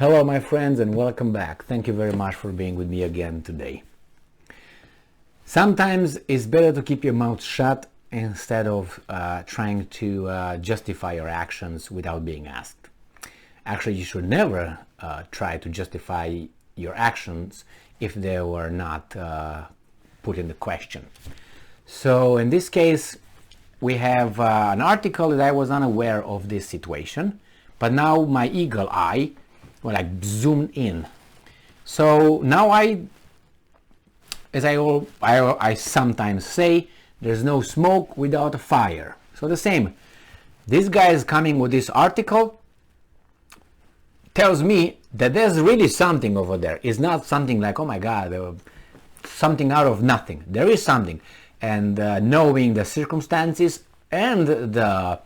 Hello my friends and welcome back. Thank you very much for being with me again today. Sometimes it's better to keep your mouth shut instead of trying to justify your actions without being asked. Actually, you should never try to justify your actions if they were not put in the question. So in this case, we have an article that I was unaware of this situation, but now my eagle eye zoomed in. So now as I sometimes say, there's no smoke without a fire. So the same, this guy is coming with this article, tells me that there's really something over there. It's not something like, oh my God, something out of nothing. There is something. And knowing the circumstances and the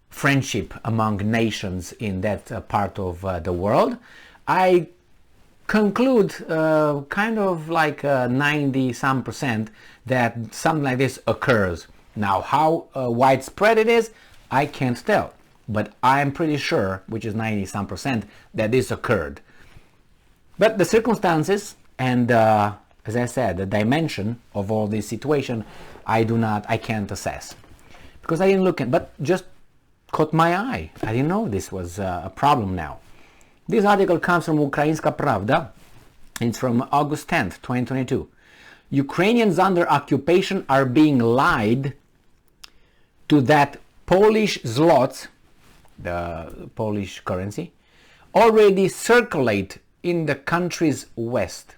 friendship among nations in that part of the world, I conclude kind of like 90% that something like this occurs. Now, how widespread it is, I can't tell, but I'm pretty sure, which is 90% that this occurred. But the circumstances and as I said, the dimension of all this situation, I can't assess because I didn't look at, but just caught my eye. I didn't know this was a problem now. This article comes from Ukrainska Pravda. It's from August 10th, 2022. Ukrainians under occupation are being lied to that Polish zlotys, the Polish currency, already circulate in the country's west.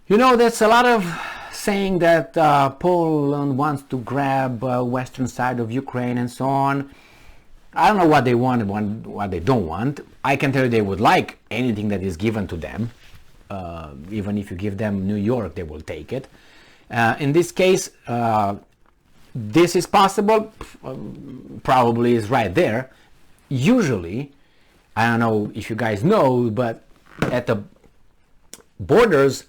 You know, there's a lot of saying that Poland wants to grab western side of Ukraine and so on. I don't know what they want and what they don't want. I can tell you they would like anything that is given to them. Even if you give them New York, they will take it. In this case, this is possible. Probably is right there. Usually, I don't know if you guys know, but at the borders,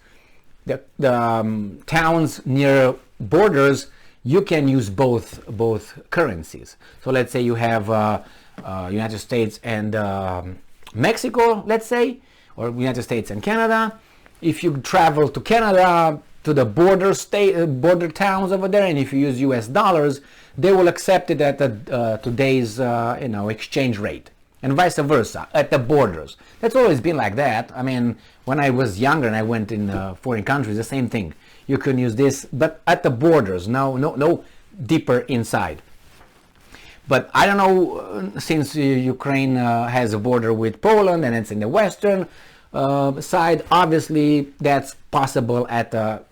the towns near borders, you can use both currencies. So let's say you have United States and Mexico, let's say, or United States and Canada. If you travel to Canada, to the border towns over there, and if you use US dollars, they will accept it at today's exchange rate, and vice versa at the borders. That's always been like that. I mean, when I was younger and I went in foreign countries, the same thing. You can use this, but at the borders, no deeper inside. But I don't know, since Ukraine has a border with Poland and it's in the western side, obviously that's possible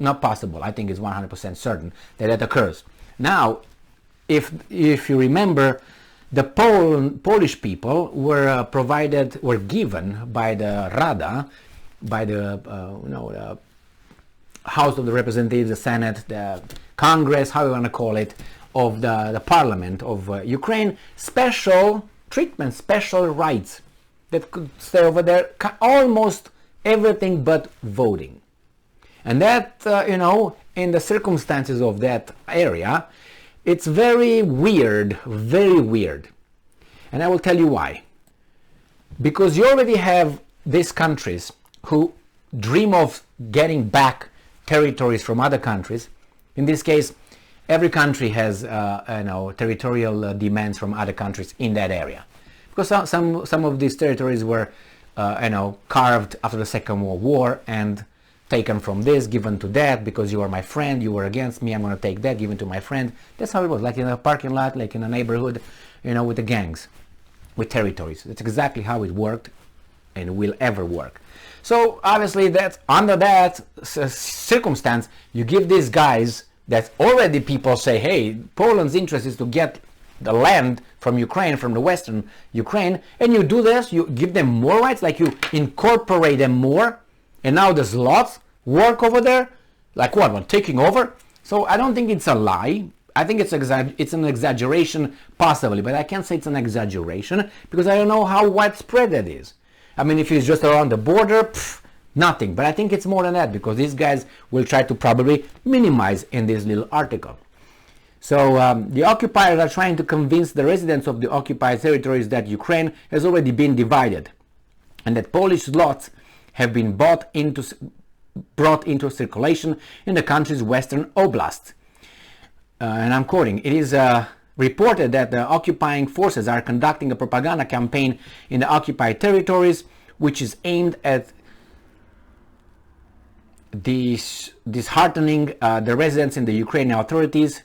not possible, I think it's 100% certain that it occurs. Now, if you remember, the Polish people were given by the Rada, by the House of the Representatives, the Senate, the Congress, how you want to call it, of the Parliament of Ukraine, special treatment, special rights that could stay over there, almost everything but voting. And that, in the circumstances of that area, it's very weird, very weird. And I will tell you why. Because you already have these countries who dream of getting back territories from other countries. In this case, every country has territorial demands from other countries in that area. Because some of these territories were carved after the Second World War and taken from this, given to that, because you are my friend, you were against me, I'm going to take that, given to my friend. That's how it was, like in a parking lot, like in a neighborhood, with the gangs, with territories. That's exactly how it worked and will ever work. So obviously that's under that circumstance, you give these guys that already people say, hey, Poland's interest is to get the land from Ukraine, from the western Ukraine, and you do this, you give them more rights, like you incorporate them more, and now the zlotys work over there, like what, taking over? So I don't think it's a lie. I think it's an exaggeration, possibly, but I can't say it's an exaggeration because I don't know how widespread that is. I mean, if it's just around the border, nothing. But I think it's more than that because these guys will try to probably minimize in this little article. So the occupiers are trying to convince the residents of the occupied territories that Ukraine has already been divided and that Polish zlotys have been brought into circulation in the country's western oblasts. And I'm quoting, it is reported that the occupying forces are conducting a propaganda campaign in the occupied territories which is aimed at disheartening the residents in the Ukrainian authorities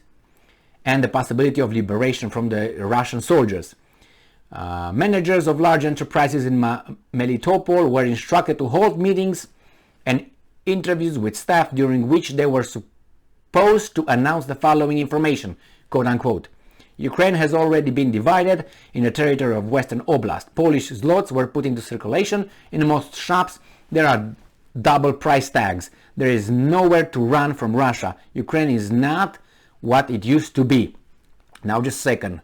and the possibility of liberation from the Russian soldiers. Managers of large enterprises in Melitopol were instructed to hold meetings and interviews with staff during which they were supposed to announce the following information, quote unquote. Ukraine has already been divided in the territory of Western Oblast. Polish zlotys were put into circulation. In most shops there are double price tags. There is nowhere to run from Russia. Ukraine is not what it used to be. Now just a second.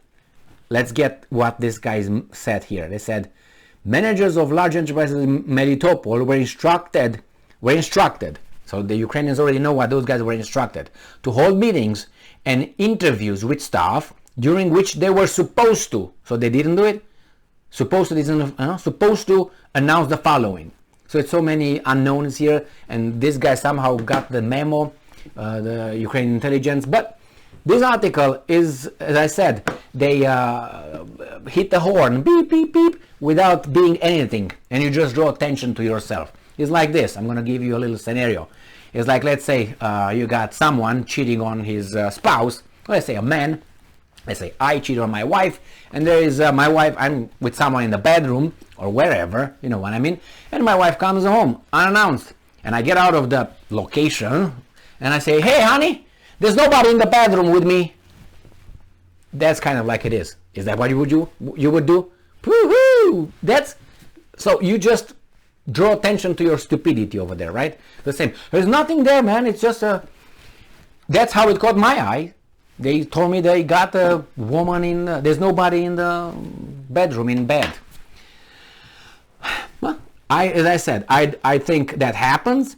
Let's get what this guy said here. They said, managers of large enterprises in Melitopol were instructed, so the Ukrainians already know what those guys were instructed, to hold meetings and interviews with staff during which they were supposed to, so they didn't do it, supposed to announce the following. So it's so many unknowns here, and this guy somehow got the memo, the Ukrainian intelligence, but this article is, as I said, they hit the horn, beep, beep, beep, without being anything, and you just draw attention to yourself. It's like this. I'm going to give you a little scenario. It's like, let's say you got someone cheating on his spouse, let's say a man, let's say I cheat on my wife, and there is my wife, I'm with someone in the bedroom, or wherever, you know what I mean, and my wife comes home, unannounced, and I get out of the location, and I say, hey honey, there's nobody in the bedroom with me. That's kind of like it is. Is that what you would do? Woo-hoo! That's, so you just draw attention to your stupidity over there, right? The same. There's nothing there, man. It's just a, that's how it caught my eye. They told me they got a woman in, there's nobody in the bedroom, in bed. Well, as I said, I think that happens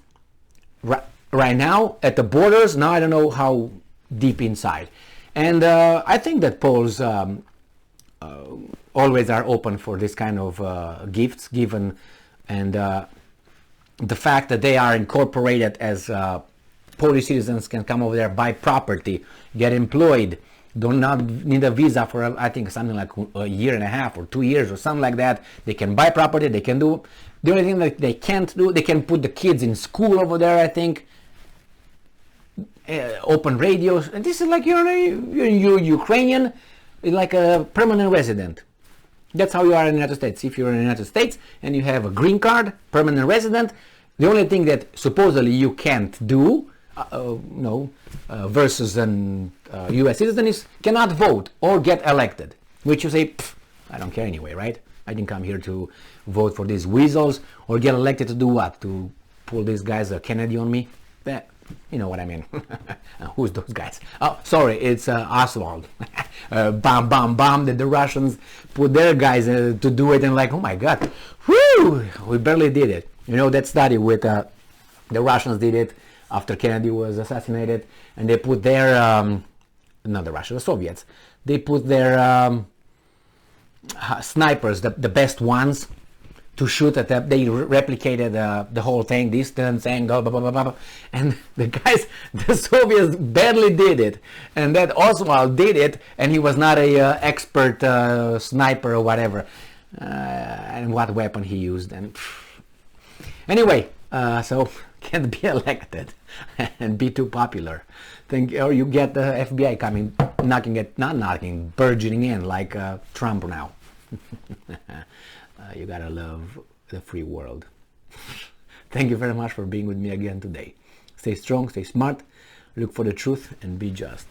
right now at the borders. Now I don't know how deep inside. And I think that Poles always are open for this kind of gifts given, and the fact that they are incorporated as Polish citizens can come over there, buy property, get employed, do not need a visa for I think something like a year and a half or 2 years or something like that. They can buy property, they can do, the only thing that they can't do, they can put the kids in school over there, I think, open radios, and this is like you're Ukrainian, like a permanent resident. That's how you are in the United States. If you're in the United States and you have a green card, permanent resident, the only thing that supposedly you can't do, versus an U.S. citizen is cannot vote or get elected. Which you say, I don't care anyway, right? I didn't come here to vote for these weasels or get elected to do what? To pull these guys a Kennedy on me? You know what I mean. Who's those guys? Oh, sorry, it's Oswald. Bam, bam, bam, that the Russians put their guys to do it, and like, oh my God, whoo, we barely did it. You know, that study with the Russians did it after Kennedy was assassinated, and they put their, not the Russians, the Soviets, they put their snipers, the best ones, to shoot at them. They replicated the whole thing, distance, angle, blah, blah, blah, blah. And the guys, the Soviets barely did it. And that Oswald did it, and he was not a expert sniper or whatever. And what weapon he used. And anyway, so can't be elected and be too popular. Or you get the FBI coming, burgeoning in like Trump now. You gotta love the free world. Thank you very much for being with me again today. Stay strong, stay smart, look for the truth, and be just.